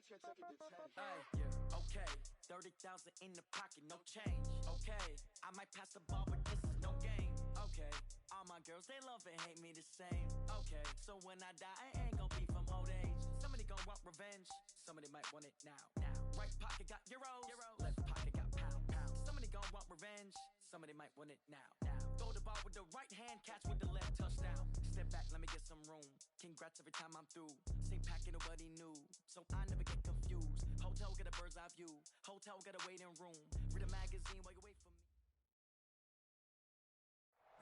Yeah, okay. 30,000 in the pocket, no change. Okay, I might pass the ball, but this is no game. Okay, all my girls, they love and hate me the same. Okay, so when I die, I ain't gon' be from old age. Somebody gon' want revenge, somebody might want it now. Right pocket got euros, left pocket got pound. Somebody gon' want revenge, somebody might want it now. Throw the ball with the right hand, catch with the left, touchdown. Step back, let me get some room. Congrats every time I'm through. Same packet, nobody knew, so I never get confused. Hotel get a bird's eye view. Hotel get a waiting room. Read a magazine while you wait for me.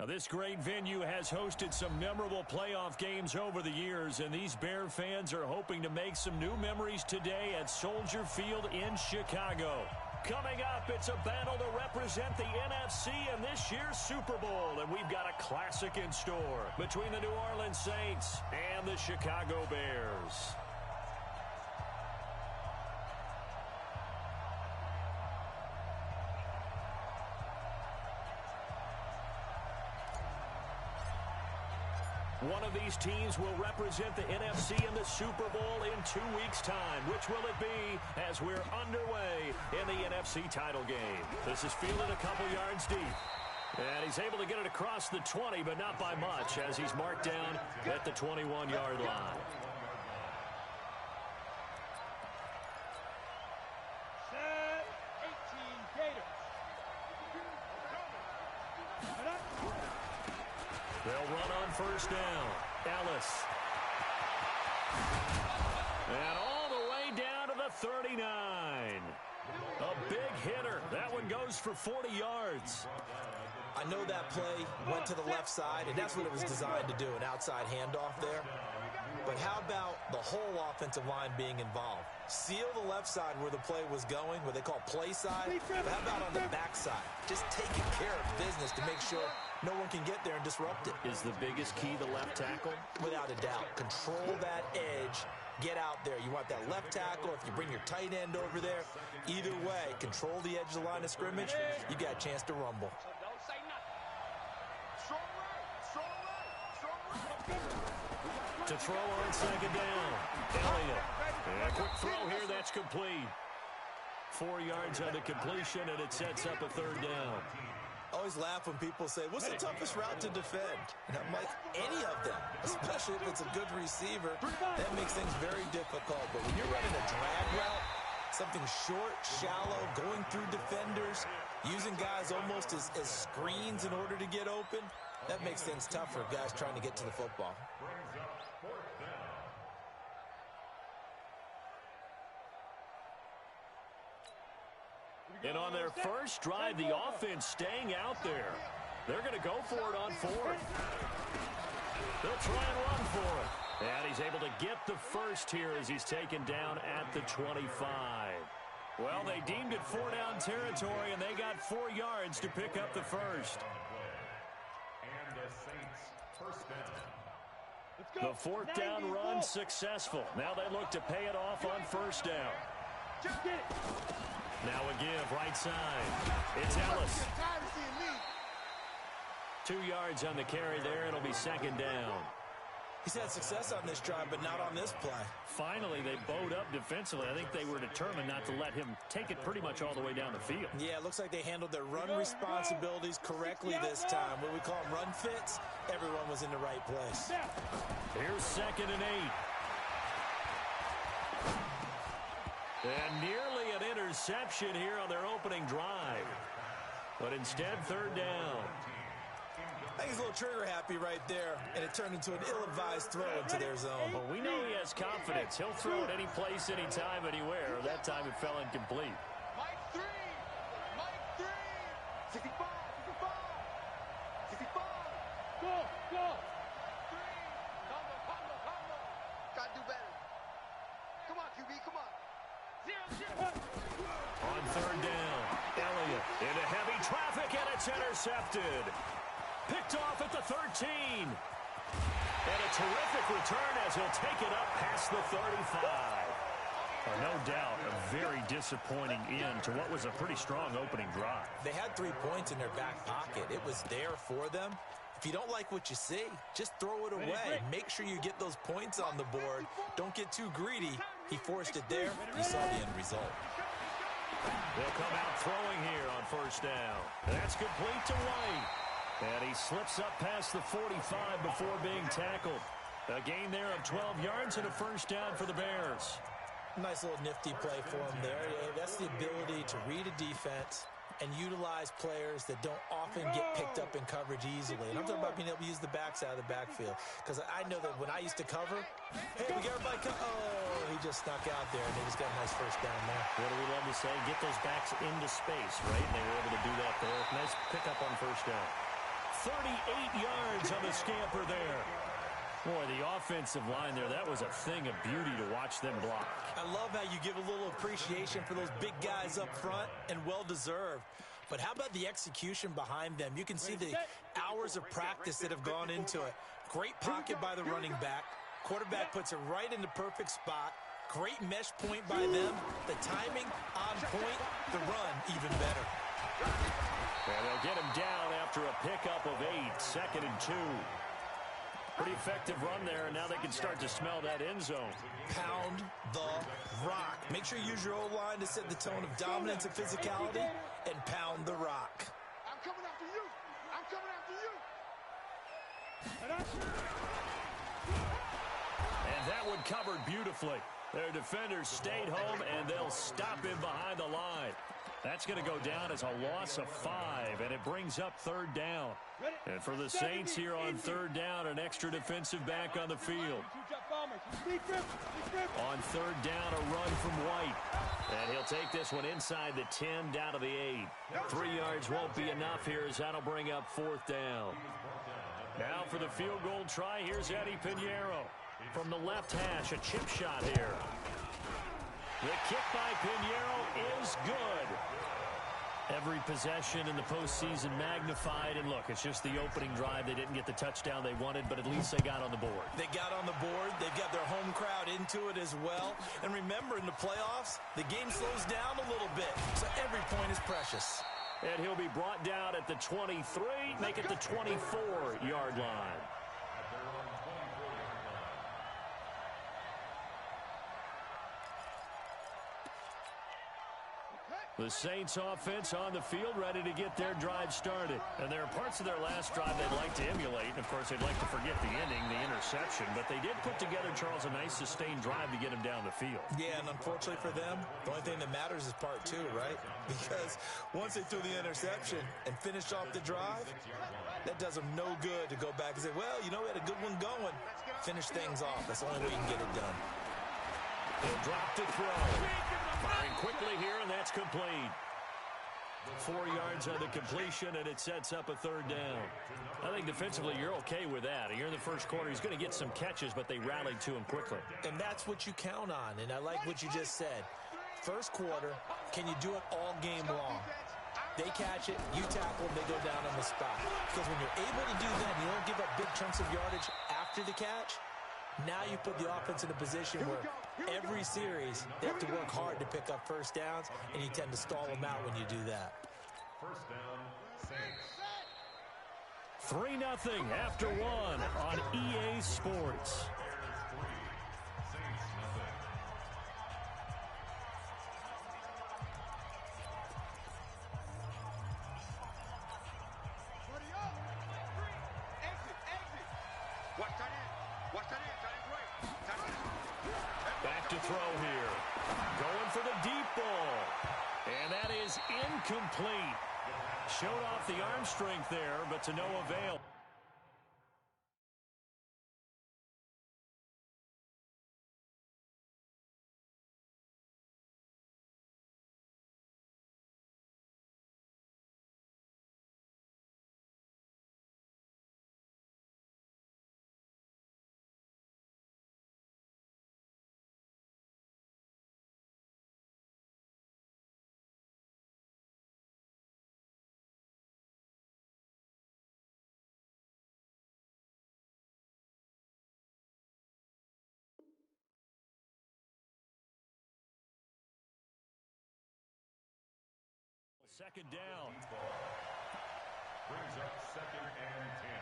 Now, this great venue has hosted some memorable playoff games over the years, and these Bear fans are hoping to make some new memories today at Soldier Field in Chicago. Coming up, it's a battle to represent the NFC in this year's Super Bowl, and we've got a classic in store between the New Orleans Saints and the Chicago Bears. One of these teams will represent the NFC in the Super Bowl in 2 weeks' time. Which will it be as we're underway in the NFC title game? This is fielded a couple yards deep. And he's able to get it across the 20, but not by much, as he's marked down at the 21-yard line. They'll run on first down. Ellis. And all the way down to the 39. A big hitter. That one goes for 40 yards. I know that play went to the left side, and that's what it was designed to do, an outside handoff there. But how about the whole offensive line being involved? Seal the left side where the play was going, what they call play side. But how about on the back side? Just taking care of business to make sure no one can get there and disrupt it. Is the biggest key the left tackle? Without a doubt. Control that edge. Get out there. You want that left tackle. If you bring your tight end over there, either way, control the edge of the line of scrimmage, you got a chance to rumble. To throw on second down. Elliott. And a quick throw here. That's complete. 4 yards on the completion, and it sets up a third down. I always laugh when people say, what's the toughest route to defend? And I'm like, any of them, especially if it's a good receiver. That makes things very difficult. But when you're running a drag route, something short, shallow, going through defenders, using guys almost as screens in order to get open, that makes things tough for guys trying to get to the football. And on their first drive, the offense staying out there. They're going to go for it on fourth. They'll try and run for it. And he's able to get the first here as he's taken down at the 25. Well, they deemed it 4-down territory, and they got 4 yards to pick up the first. And the Saints first down. The fourth down run successful. Now they look to pay it off on first down. Just get it. Now a give, right side. It's Ellis. 2 yards on the carry there. It'll be second down. He's had success on this drive, but not on this play. Finally, they bowed up defensively. I think they were determined not to let him take it pretty much all the way down the field. Yeah, it looks like they handled their run responsibilities correctly this time. What we call them run fits, everyone was in the right place. Here's 2nd and 8. And nearly an interception here on their opening drive. But instead, third down. I think he's a little trigger happy right there, and it turned into an ill-advised throw into their zone. Well, we know he has confidence. He'll throw it any place, anytime, anywhere. That time it fell incomplete. Mike 3. Mike 3. 65. 65. 65. Go. 3. Combo. Gotta do better. Come on, QB. Come on. 0. On third down, Elliott into heavy traffic, and it's intercepted. Picked off at the 13. And a terrific return as he'll take it up past the 35. No doubt, a very disappointing end to what was a pretty strong opening drive. They had 3 points in their back pocket. It was there for them. If you don't like what you see, just throw it away. Make sure you get those points on the board. Don't get too greedy He forced it there. He saw the end result. They'll come out throwing here on first down. That's complete to White. And he slips up past the 45 before being tackled. A gain there of 12 yards and a first down for the Bears. Nice little nifty play for him there. Yeah, that's the ability to read a defense and utilize players that don't often get picked up in coverage easily. And I'm talking about being able to use the backs out of the backfield. Because I know that when I used to cover, hey, we got everybody oh, he just snuck out there, and they just got a nice first down there. What do we love to say? Get those backs into space, right? And they were able to do that there. Nice pickup on first down. 38 yards on the scamper there. Boy, the offensive line there, that was a thing of beauty to watch them block. I love how you give a little appreciation for those big guys up front, and well-deserved. But how about the execution behind them? You can see the hours of practice that have gone into it. Great pocket by the running back. Quarterback puts it right in the perfect spot. Great mesh point by them. The timing on point. The run even better. And they'll get him down after a pickup of 8, 2nd and 2. Pretty effective run there, and now they can start to smell that end zone. Pound the rock. Make sure you use your O-line to set the tone of dominance and physicality, and pound the rock. I'm coming after you. I'm coming after you. And that one covered beautifully. Their defenders stayed home, and they'll stop him behind the line. That's going to go down as a loss of 5, and it brings up 3rd down. And for the Saints here on 3rd down, an extra defensive back on the field. On 3rd down, a run from White. And he'll take this one inside the 10, down to the 8. 3 yards won't be enough here as that'll bring up 4th down. Now for the field goal try, here's Eddie Pinheiro. From the left hash, a chip shot here. The kick by Pinheiro is good. Every possession in the postseason magnified. And look, it's just the opening drive. They didn't get the touchdown they wanted, but at least they got on the board. They got on the board. They've got their home crowd into it as well. And remember, in the playoffs, the game slows down a little bit. So every point is precious. And he'll be brought down at the 23, make it the 24-yard line. The Saints offense on the field, ready to get their drive started. And there are parts of their last drive they'd like to emulate. And, of course, they'd like to forget the ending, the interception. But they did put together, Charles, a nice sustained drive to get him down the field. Yeah, and unfortunately for them, the only thing that matters is part 2, right? Because once they threw the interception and finished off the drive, that does them no good to go back and say, well, you know, we had a good one going. Finish things off. That's the only way you can get it done. He'll drop to throw. Firing quickly here, and that's complete. 4 yards on the completion, and it sets up a 3rd down. I think defensively you're okay with that. You're in the first quarter. He's going to get some catches, but they rallied to him quickly. And that's what you count on, and I like what you just said. First quarter, can you do it all game long? They catch it, you tackle them, they go down on the spot. Because when you're able to do that, you don't give up big chunks of yardage after the catch. Now you put the offense in a position where every series they have to work hard to pick up first downs, and you tend to stall them out when you do that. First down, Saints. 3-0 after 1 on EA Sports. Back to throw here. Going for the deep ball. And that is incomplete. Showed off the arm strength there, but to no avail. Second down. Brings up 2nd and 10.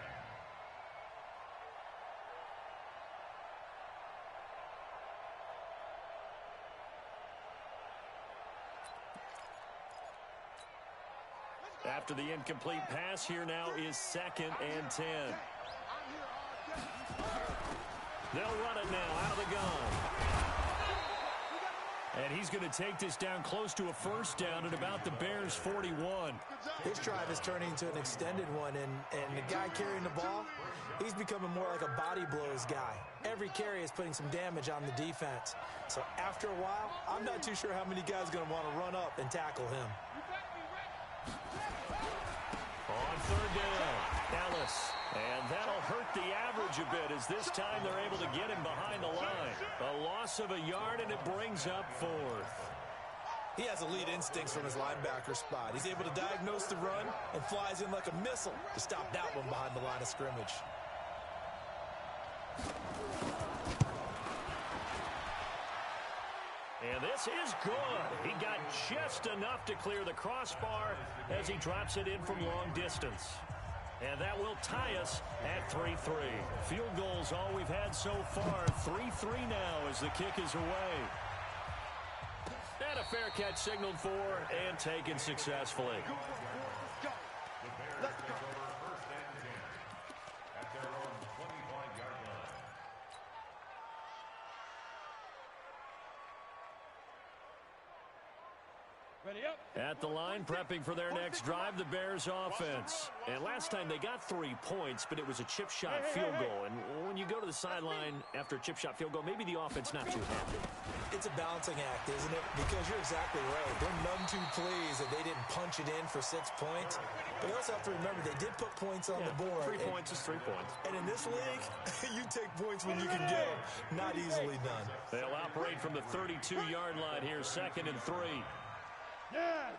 After the incomplete pass, here now is 2nd and 10. They'll run it now out of the gun. And he's going to take this down close to a first down at about the Bears' 41. This drive is turning into an extended one, and the guy carrying the ball, he's becoming more like a body blows guy. Every carry is putting some damage on the defense. So after a while, I'm not too sure how many guys are going to want to run up and tackle him. On 3rd down, Ellis. And that'll hurt the average a bit as this time they're able to get him behind the line. A loss of a yard, and it brings up 4th. He has elite instincts from his linebacker spot. He's able to diagnose the run and flies in like a missile to stop that one behind the line of scrimmage. And this is good. He got just enough to clear the crossbar as he drops it in from long distance. And that will tie us at 3-3. Field goals all we've had so far. 3-3 now as the kick is away. And a fair catch signaled for and taken successfully. Let's go. 1st and 10 at their own 25-yard line. Ready up. At the line, prepping for their next drive, the Bears offense. And last time they got 3 points, but it was a chip shot field goal. And when you go to the sideline after a chip shot field goal, maybe the offense not too happy. It's a balancing act, isn't it? Because you're exactly right. They're none too pleased that they didn't punch it in for 6 points. But you also have to remember they did put points on the board. 3 points is 3 points. And in this league, you take points when you can get them. Not easily done. They'll operate from the 32-yard line here, 2nd and 3. Yes.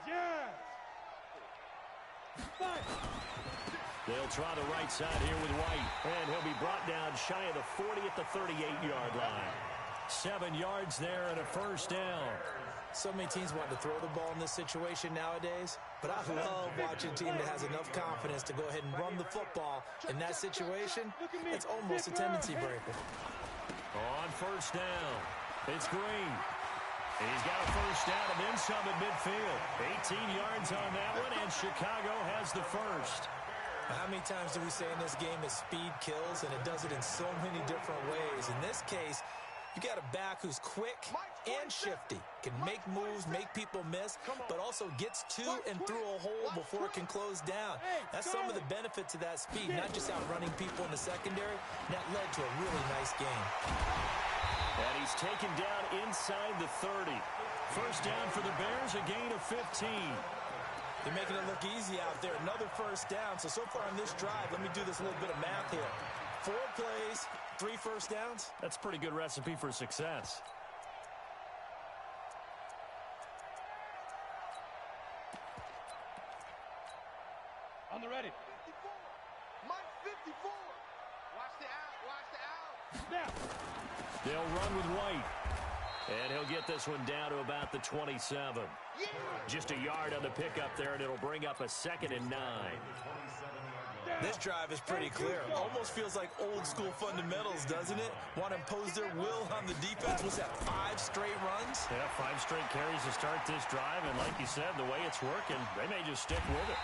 They'll try the right side here with White. And he'll be brought down shy of the 40 at the 38-yard line. 7 yards there and a first down. So many teams want to throw the ball in this situation nowadays, but I love watching a team that has enough confidence to go ahead and run the football. In that situation, it's almost a tendency breaker. On first down, it's Green. He's got a first down and then some at midfield. 18 yards on that one, and Chicago has the first. How many times do we say in this game that speed kills, and it does it in so many different ways? In this case, you got a back who's quick and shifty, can make moves, make people miss, but also gets to and through a hole before it can close down. That's some of the benefits of that speed, not just outrunning people in the secondary. That led to a really nice game. And he's taken down inside the 30. First down for the Bears, a gain of 15. They're making it look easy out there. Another first down. So far on this drive, let me do this little bit of math here. 4 plays, 3 first downs. That's a pretty good recipe for success. On the ready. 54. Mike 54. Watch the out. Watch the out. Snap. They'll run with White. And he'll get this one down to about the 27. Yeah. Just a yard on the pickup there, and it'll bring up a 2nd and 9. This drive is pretty clear. Almost feels like old school fundamentals, doesn't it? Want to impose their will on the defense. Was that 5 straight runs? Yeah, 5 straight carries to start this drive, and like you said, the way it's working, they may just stick with it.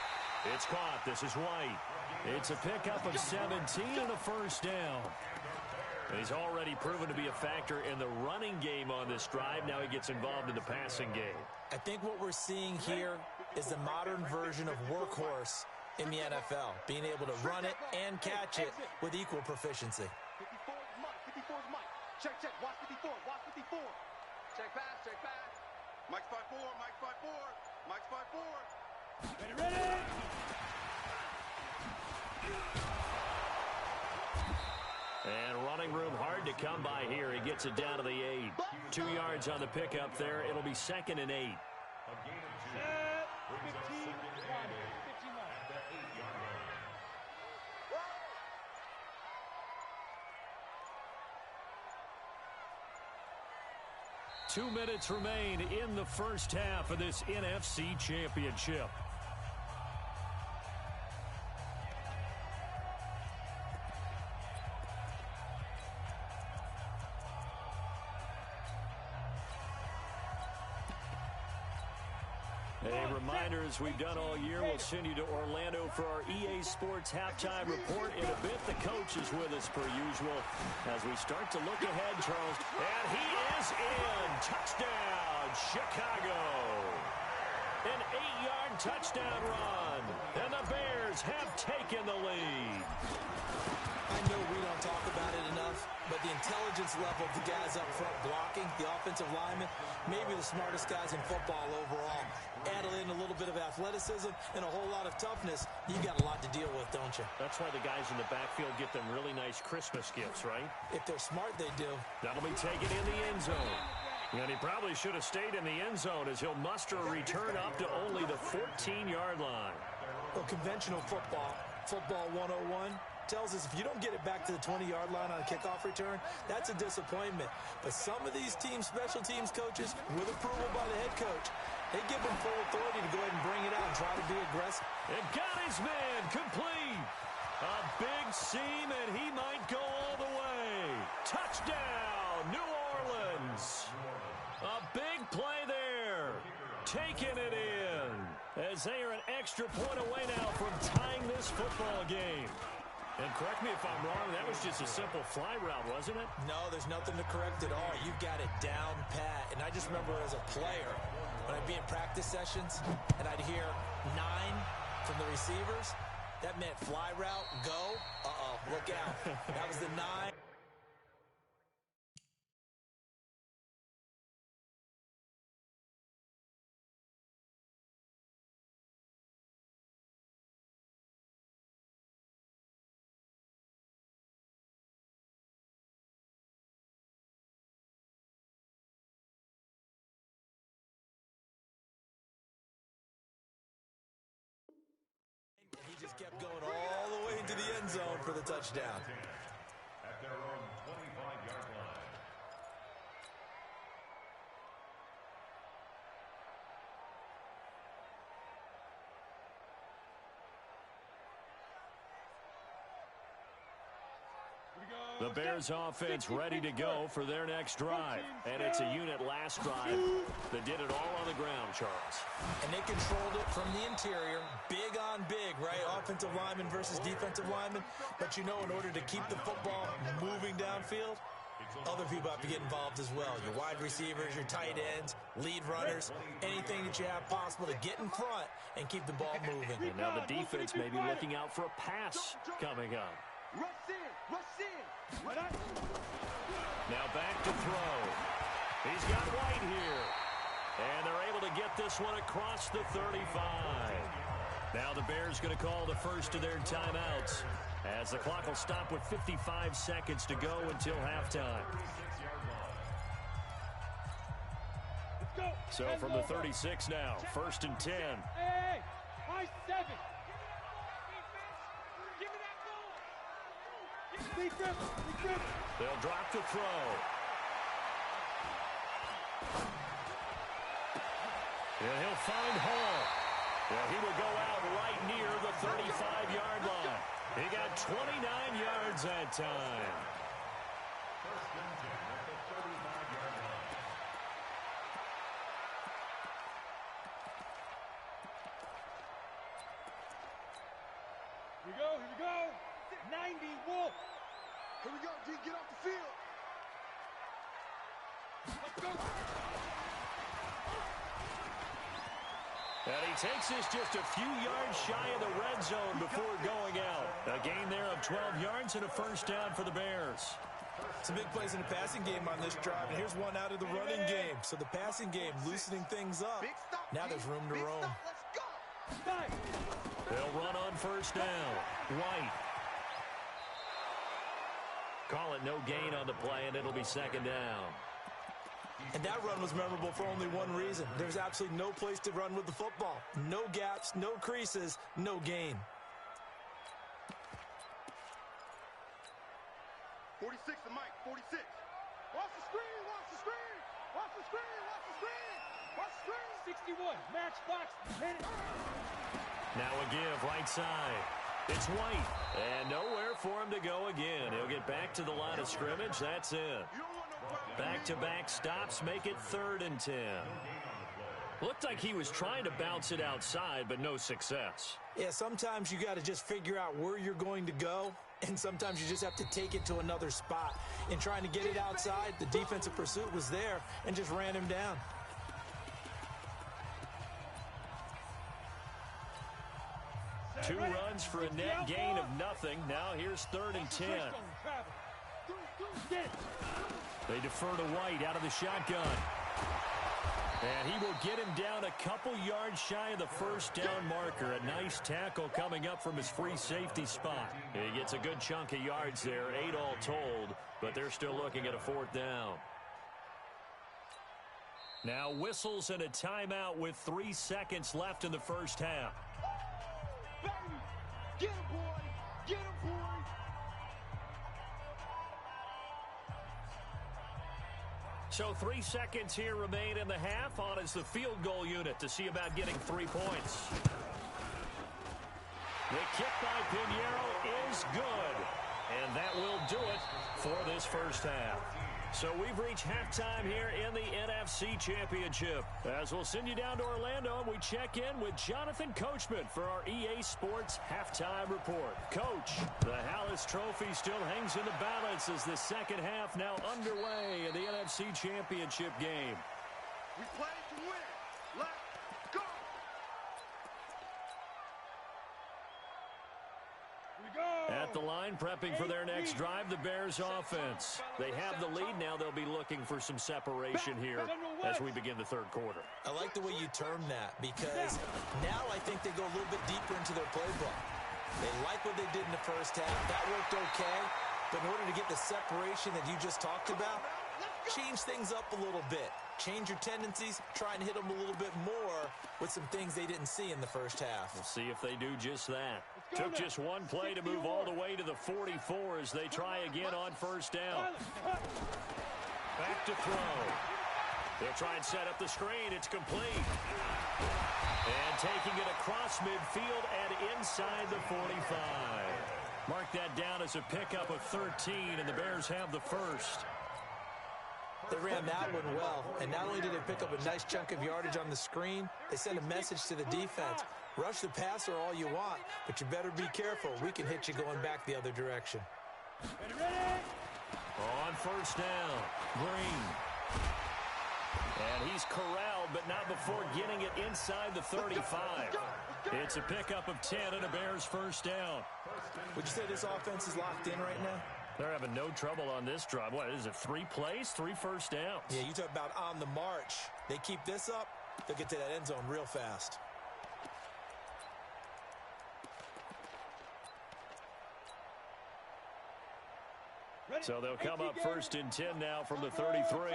It's caught. This is White. It's a pickup of 17 and a first down. And he's already proven to be a factor in the running game on this drive. Now he gets involved in the passing game. I think what we're seeing here is the modern version of workhorse in the NFL, being able to run it and catch it with equal proficiency. 54 is Mike. 54 is Mike. Check. Watch 54. Watch 54. Check pass. Mike's 5-4. Mike's 5-4. Mike's 5-4. Ready. And running room hard to come by here. He gets it down to the 8. 2 yards on the pickup there. It'll be 2nd and 8. A gain of 2. Set. Brings up 15. 2nd and 8 at the 8-yard line. Two minutes remain in the first half of this NFC Championship. A reminder, as we've done all year, we'll send you to Orlando for our EA Sports halftime report. In a bit, the coach is with us per usual as we start to look ahead, Charles. And he is in. Touchdown, Chicago. An 8-yard touchdown run. And the Bears have taken the lead. I know we don't talk about it enough, but the intelligence level of the guys up front blocking, the offensive linemen, maybe the smartest guys in football overall. Add in a little bit of athleticism and a whole lot of toughness, you've got a lot to deal with, don't you? That's why the guys in the backfield get them really nice Christmas gifts, right? If they're smart, they do. That'll be taken in the end zone. And he probably should have stayed in the end zone as he'll muster a return up to only the 14-yard line. Well, conventional football 101, tells us if you don't get it back to the 20-yard line on a kickoff return, that's a disappointment. But some of these special teams coaches, with approval by the head coach, they give them full authority to go ahead and bring it out and try to be aggressive. And got his man complete. A big seam, and he might go all the way. Touchdown, New Orleans. A big play there. Taking it in as they are an extra point away now from tying this football game. And correct me if I'm wrong, that was just a simple fly route, wasn't it? No, there's nothing to correct at all. You've got it down pat. And I just remember as a player, when I'd be in practice sessions and I'd hear 9 from the receivers, that meant fly route, go. Uh-oh, look out. That was the 9. Just kept going all the way into the end zone for the touchdown. At their own 25-yard line. The Bears offense ready to go for their next drive. And it's a unit last drive that did it all on the ground, Charles. And they controlled it from the interior, big on big, right? Offensive lineman versus defensive lineman. But you know, in order to keep the football moving downfield, other people have to get involved as well. Your wide receivers, your tight ends, lead runners, anything that you have possible to get in front and keep the ball moving. And now the defense may be looking out for a pass coming up. Rush in, rush in. Now back to throw. He's got White here. And they're able to get this one across the 35. Now the Bears going to call the first of their timeouts as the clock will stop with 55 seconds to go until halftime. So from the 36 now, 1st and 10. Hey, high 7. They'll drop the throw. And he'll find Hall. Well, he will go out right near the 35-yard line. He got 29 yards that time. First and 10 at the 35-yard line. Here we go. 90, Wolf. Here we go, G, get off the field. Let's go. And he takes this just a few yards shy of the red zone before going out. A gain there of 12 yards and a first down for the Bears. Some big plays in the passing game on this drive, and here's one out of the running game. So the passing game loosening things up. Now there's room to roam. Let's go. They'll run on first down. White. Call it no gain on the play, and it'll be second down. And that run was memorable for only one reason. There's absolutely no place to run with the football. No gaps, no creases, no gain. 46 to Mike, 46. Watch the screen, watch the screen. Watch the screen, watch the screen. Watch the screen. 61, match box, hit it. Now a give, right side. It's White. And nowhere for him to go again. He'll get back to the line of scrimmage. That's it. Back-to-back stops make it 3rd and 10. Looked like he was trying to bounce it outside, but no success. Yeah, sometimes you got to just figure out where you're going to go, and sometimes you just have to take it to another spot. In trying to get it outside, the defensive pursuit was there and just ran him down. Two runs for a net gain of nothing. Now here's 3rd and 10. They defer to White out of the shotgun. And he will get him down a couple yards shy of the first down marker. A nice tackle coming up from his free safety spot. He gets a good chunk of yards there, 8 all told, but they're still looking at a 4th down. Now whistles and a timeout with 3 seconds left in the first half. Get him, boy! Get him, boy! So 3 seconds here remain in the half. On is the field goal unit to see about getting 3 points. The kick by Pinheiro is good. And that will do it for this first half. So we've reached halftime here in the NFC Championship. As we'll send you down to Orlando, and we check in with Jonathan Coachman for our EA Sports Halftime Report. Coach, the Hallis Trophy still hangs in the balance as the second half now underway in the NFC Championship game. We play to win. Let's go. At the line, prepping for their next drive, the Bears offense. They have the lead. Now they'll be looking for some separation here as we begin the third quarter. I like the way you term that, because now I think they go a little bit deeper into their playbook. They like what they did in the first half. That worked okay. But in order to get the separation that you just talked about, change things up a little bit. Change your tendencies, try and hit them a little bit more with some things they didn't see in the first half. We'll see if they do just that. Took just one play to move all the way to the 44 as they try again on first down. Back to throw. They'll try and set up the screen. It's complete. And taking it across midfield and inside the 45. Mark that down as a pickup of 13, and the Bears have the first. They ran that one well, and not only did they pick up a nice chunk of yardage on the screen, they sent a message to the defense. Rush the passer all you want, but you better be careful. We can hit you going back the other direction. On first down, Green. And he's corralled, but not before getting it inside the 35. It's a pickup of 10 and a Bears first down. Would you say this offense is locked in right now? They're having no trouble on this drive. What is it, 3 plays, 3 first downs? Yeah, you talk about on the march. They keep this up, they'll get to that end zone real fast. So they'll come up first and 10 now from the 33.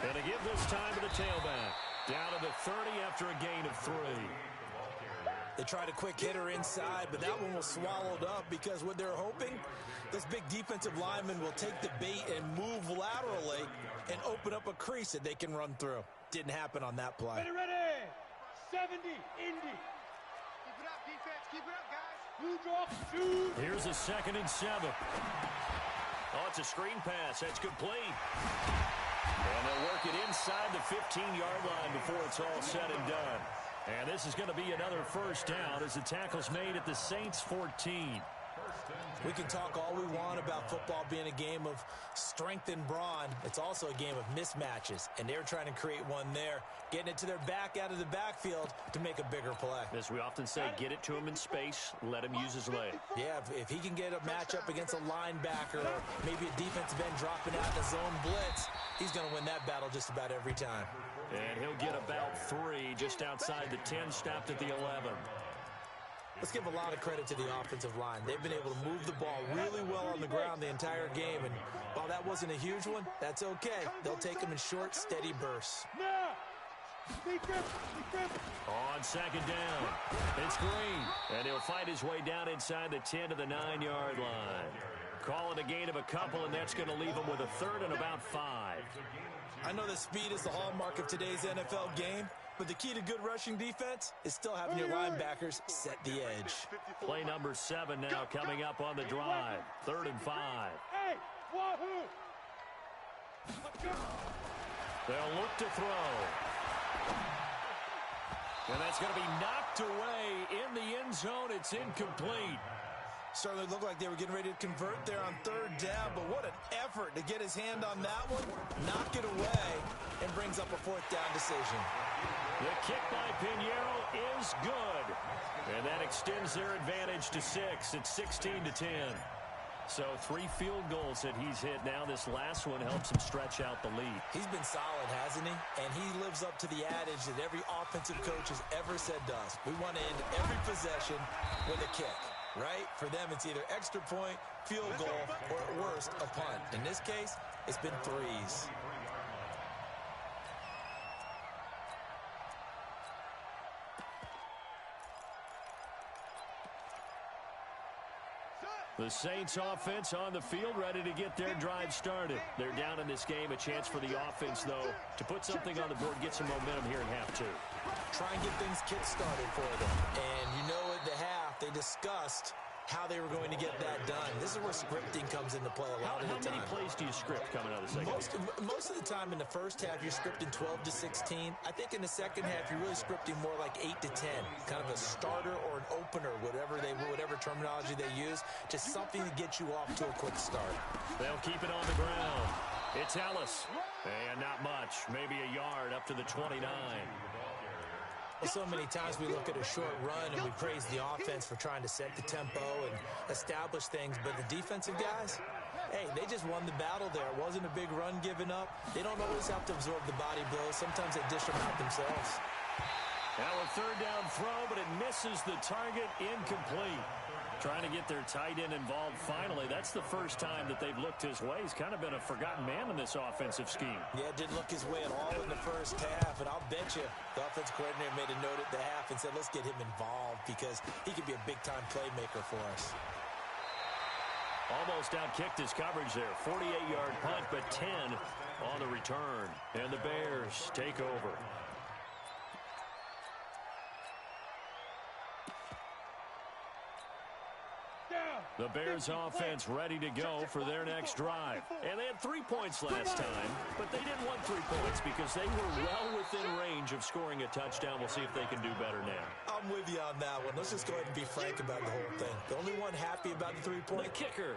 And to give this time to the tailback. Down to the 30 after a gain of 3. They tried a quick hitter inside, but that one was swallowed up because what they're hoping, this big defensive lineman will take the bait and move laterally and open up a crease that they can run through. Didn't happen on that play. Ready. 70, Indy. Keep it up, defense. Keep it up, guys. Blue drop, 2. Here's a 2nd and 7. Oh, it's a screen pass. That's complete. And they'll work it inside the 15-yard line before it's all said and done. And this is going to be another first down as the tackle's made at the Saints 14. We can talk all we want about football being a game of strength and brawn. It's also a game of mismatches, and they're trying to create one there, getting it to their back out of the backfield to make a bigger play. As we often say, get it to him in space, let him use his leg. Yeah, if he can get a matchup against a linebacker or maybe a defensive end dropping out in the zone blitz, he's going to win that battle just about every time. And he'll get about 3 just outside the 10, stopped at the 11. Let's give a lot of credit to the offensive line. They've been able to move the ball really well on the ground the entire game, and while that wasn't a huge one, that's okay. They'll take them in short, steady bursts. On 2nd down, it's Green, and he'll fight his way down inside the 10 to the 9-yard line. Call it a gain of a couple, and that's going to leave him with a 3rd and about 5. I know that speed is the hallmark of today's NFL game, but the key to good rushing defense is still having your linebackers set the edge. Play number 7 now coming up on the drive. 3rd and 5. Hey, wahoo! They'll look to throw. And that's going to be knocked away in the end zone. It's incomplete. Certainly looked like they were getting ready to convert there on third down, but what an effort to get his hand on that one, knock it away, and brings up a fourth down decision. The kick by Pinheiro is good. And that extends their advantage to 6. It's 16-10. So 3 field goals that he's hit now. This last one helps him stretch out the lead. He's been solid, hasn't he? And he lives up to the adage that every offensive coach has ever said to us. We want to end every possession with a kick, right? For them, it's either extra point, field goal, or at worst, a punt. In this case, it's been 3s. The Saints offense on the field, ready to get their drive started. They're down in this game. A chance for the offense, though, to put something on the board, get some momentum here in half 2. Try and get things kick-started for them. And you know at the half, they discussed how they were going to get that done. This is where scripting comes into play a lot of the time. How many plays do you script coming out of the second half? Most of the time in the first half, you're scripting 12 to 16. I think in the second half, you're really scripting more like 8 to 10. Kind of a starter or an opener, whatever terminology they use. Just something to get you off to a quick start. They'll keep it on the ground. It's Ellis. And not much. Maybe a yard up to the 29. So many times we look at a short run and we praise the offense for trying to set the tempo and establish things, but the defensive guys, hey, they just won the battle there. It wasn't a big run given up. They don't always have to absorb the body blows. Sometimes they dish them out themselves. Now a third down throw, but it misses the target. Incomplete. Trying to get their tight end involved finally. That's the first time that they've looked his way. He's kind of been a forgotten man in this offensive scheme. Yeah, didn't look his way at all in the first half. And I'll bet you the offensive coordinator made a note at the half and said, let's get him involved because he could be a big-time playmaker for us. Almost outkicked his coverage there. 48-yard punt, but 10 on the return. And the Bears take over. The Bears offense ready to go for their next drive. And they had 3 points last time, but they didn't want 3 points because they were well within range of scoring a touchdown. We'll see if they can do better now. I'm with you on that one. Let's just go ahead and be frank about the whole thing. The only one happy about the 3-point. The kicker.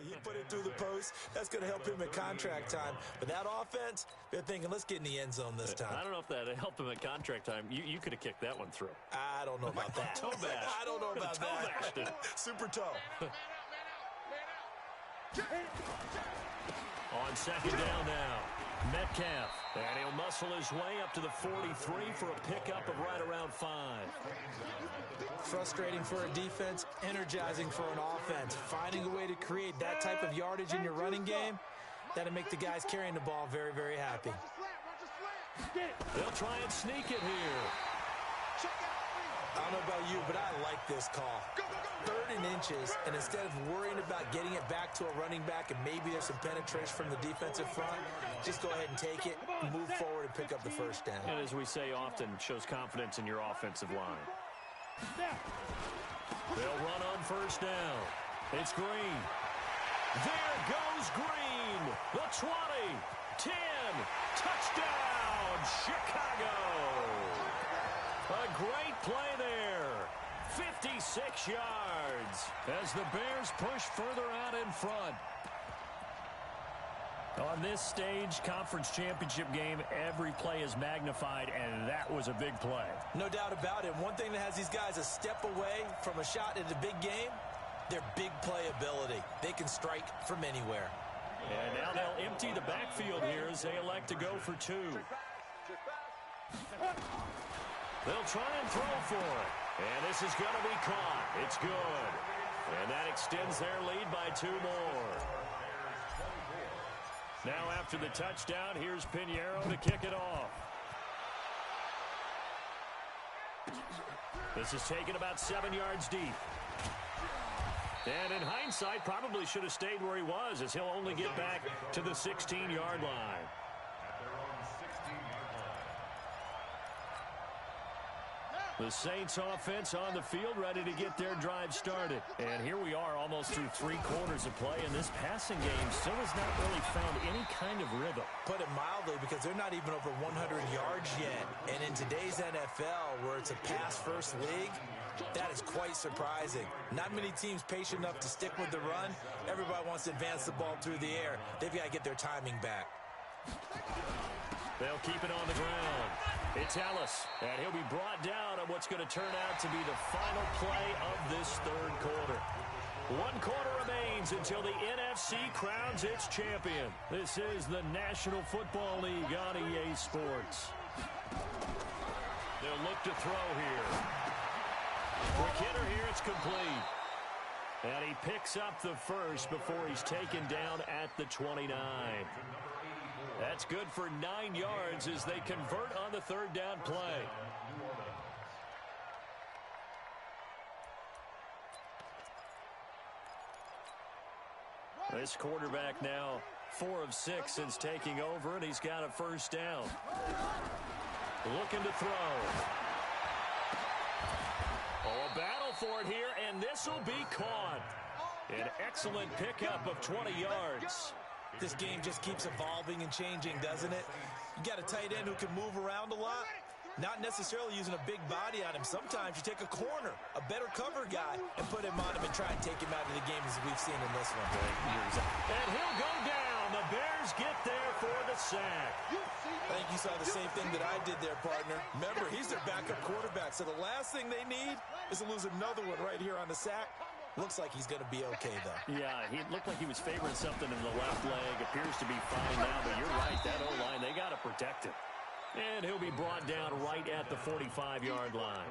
He put it through the post. That's going to help him at contract time. But that offense, they're thinking, let's get in the end zone this time. I don't know if that helped him at contract time. You could have kicked that one through. I don't know about that. Toe bash. I don't know about that. Super toe. On second down now, Metcalf. And he'll muscle his way up to the 43 for a pickup of right around 5. Frustrating for a defense, energizing for an offense. Finding a way to create that type of yardage in your running game, that'll make the guys carrying the ball very, very happy. They'll try and sneak it here. I don't know about you, but I like this call. 3rd and inches, and instead of worrying about getting it back to a running back and maybe there's some penetration from the defensive front, just go ahead and take it, move forward, and pick up the first down. And as we say often, shows confidence in your offensive line. They'll run on first down. It's Green. There goes Green. The 20, 10, touchdown, Chicago. A great play there. 56 yards as the Bears push further out in front. On this stage, conference championship game, every play is magnified, and that was a big play. No doubt about it. One thing that has these guys a step away from a shot at a big game, their big playability. They can strike from anywhere. And now they'll empty the backfield here as they elect to go for 2. They'll try and throw for it. And this is going to be caught. It's good. And that extends their lead by 2 more. Now after the touchdown, here's Pinheiro to kick it off. This is taken about 7 yards deep. And in hindsight, probably should have stayed where he was as he'll only get back to the 16-yard line. The Saints offense on the field, ready to get their drive started. And here we are almost through 3 quarters of play, and this passing game still has not really found any kind of rhythm. Put it mildly, because they're not even over 100 yards yet. And in today's NFL, where it's a pass-first league, that is quite surprising. Not many teams patient enough to stick with the run. Everybody wants to advance the ball through the air. They've got to get their timing back. They'll keep it on the ground. It's Ellis, and he'll be brought down on what's going to turn out to be the final play of this third quarter. 1 quarter remains until the NFC crowns its champion. This is the National Football League on EA Sports. They'll look to throw here. Quick hitter here, it's complete. And he picks up the first before he's taken down at the 29. That's good for 9 yards as they convert on the third down play. This quarterback now 4 of 6 since taking over, and he's got a first down. Looking to throw. Oh, a battle for it here, and this will be caught. An excellent pickup of 20 yards. This game just keeps evolving and changing, doesn't it? You got a tight end who can move around a lot. Not necessarily using a big body on him. Sometimes you take a corner, a better cover guy, and put him on him and try and take him out of the game, as we've seen in this one. And he'll go down. The Bears get there for the sack. I think you saw the same thing that I did there, partner. Remember, he's their backup quarterback, so the last thing they need is to lose another one right here on the sack. Looks like he's going to be okay, though. Yeah, he looked like he was favoring something in the left leg. Appears to be fine now, but you're right. That O-line, they got to protect him. And he'll be brought down right at the 45-yard line.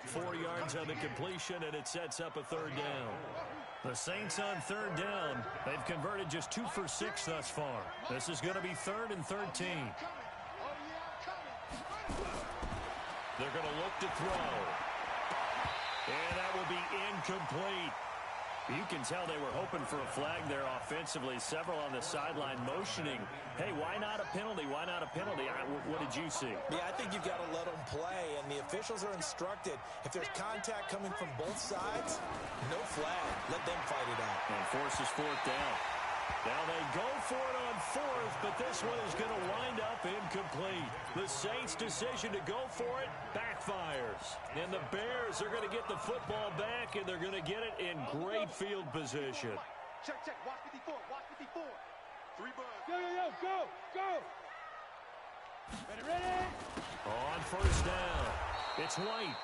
4 yards on the completion, and it sets up a third down. The Saints on third down. They've converted just 2 for 6 thus far. This is going to be 3rd and 13. They're going to look to throw. And that will be incomplete. You can tell they were hoping for a flag there offensively. Several on the sideline motioning, hey, why not a penalty? Why not a penalty? What did you see? Yeah, I think you've got to let them play, and the officials are instructed. If there's contact coming from both sides, no flag. Let them fight it out. And forces 4th down. Now they go for it on 4th, but this one is going to wind up incomplete. The Saints' decision to go for it backfires. And the Bears are going to get the football back, and they're going to get it in great field position. Check, check. Watch 54. Watch 54. 3 bugs. Yo, go, go. Ready. On 1st down, it's White.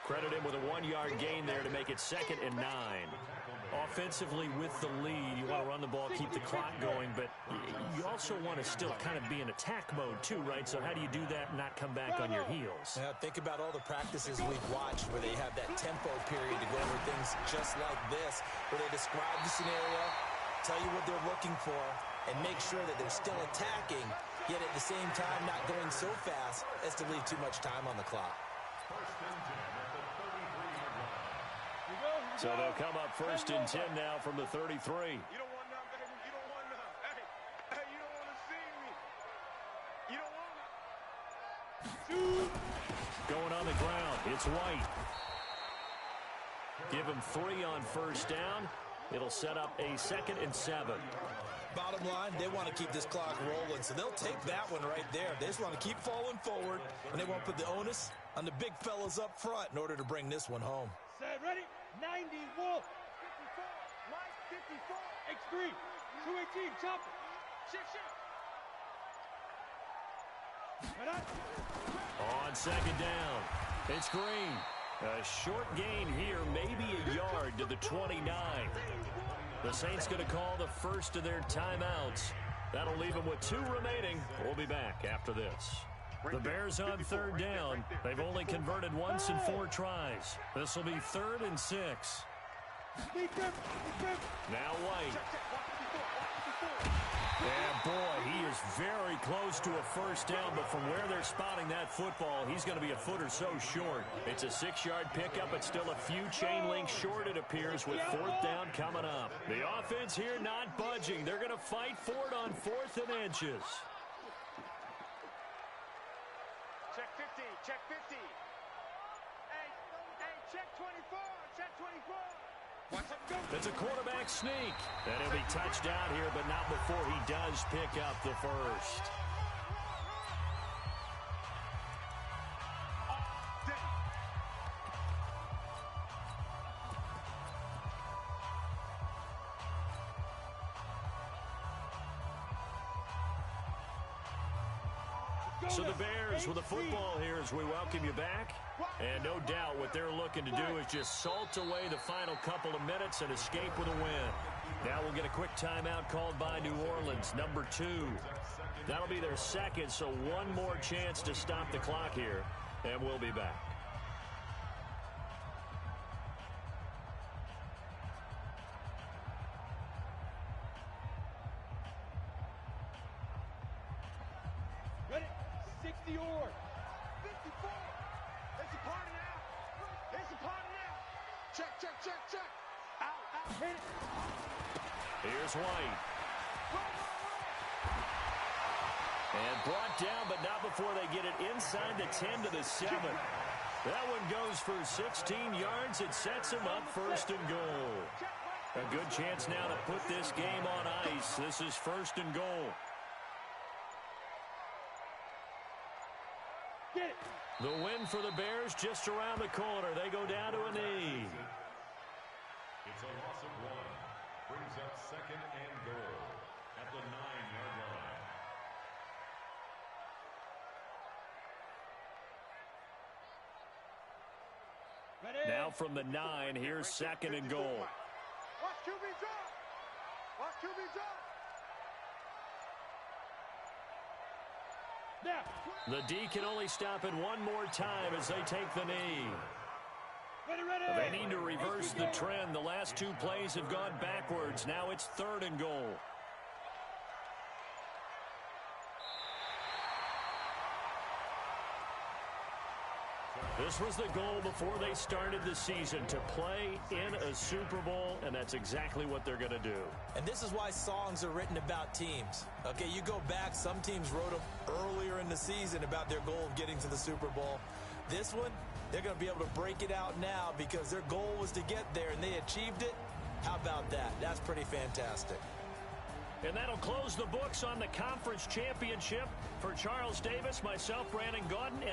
Credit him with a 1-yard gain there to make it 2nd and 9. Offensively with the lead, you want to run the ball, keep the clock going, but you also want to still kind of be in attack mode too, right? So how do you do that and not come back on your heels? Yeah, think about all the practices we've watched where they have that tempo period to go over things just like this, where they describe the scenario, tell you what they're looking for, and make sure that they're still attacking, yet at the same time not going so fast as to leave too much time on the clock. So they'll come up 1st and 10 now from the 33. You don't want none, baby. You don't want none. Hey, you don't want to see me. You don't want to. Going on the ground, it's White. Give him 3 on 1st down. It'll set up a 2nd and 7. Bottom line, they want to keep this clock rolling, so they'll take that one right there. They just want to keep falling forward, and they won't put the onus on the big fellas up front in order to bring this one home. Set, ready. 90, Wolf. 54. Mike, 54. X3. 218, chop it. On 2nd down, it's Green. A short gain here, maybe a yard to the 29. The Saints going to call the first of their timeouts. That'll leave them with 2 remaining. We'll be back after this. The Bears on 3rd down. They've only converted once in 4 tries. This will be 3rd and 6. Now White. And boy, he is very close to a 1st down, but from where they're spotting that football, he's going to be a foot or so short. It's a 6-yard pickup, but still a few chain links short, it appears, with 4th down coming up. The offense here not budging. They're going to fight for it on 4th and inches. Check 50. Check 50. Check 24. Check 24. It's a quarterback sneak. And he'll be touched down here, but not before he does pick up the first. So the Bears with the football here as we welcome you back. And no doubt what they're looking to do is just salt away the final couple of minutes and escape with a win. Now we'll get a quick timeout called by New Orleans, number 2. That'll be their second, so one more chance to stop the clock here, and we'll be back. Ready? 60 or 54. It's a party now. It's a party now. Check, check, check, check. Out, hit it. Here's White. And brought down, but not before they get it inside the 10 to the 7. That one goes for 16 yards. It sets them up 1st and goal. A good chance now to put this game on ice. This is 1st and goal. The win for the Bears just around the corner. They go down to a knee. It's a loss of 1. Brings up 2nd and goal at the 9-yard line. Ready? Now from the 9, here's 2nd and goal. Watch QB drop. Watch QB drop. Now. The D can only stop it one more time as they take the knee. Ready, ready. They need to reverse the trend. The last 2 plays have gone backwards. Now it's 3rd and goal. This was the goal before they started the season, to play in a Super Bowl, and that's exactly what they're going to do. And this is why songs are written about teams. Okay, you go back, some teams wrote them earlier in the season about their goal of getting to the Super Bowl. This one, they're going to be able to break it out now because their goal was to get there, and they achieved it. How about that? That's pretty fantastic. And that'll close the books on the conference championship. For Charles Davis, myself, Brandon Gaudin, and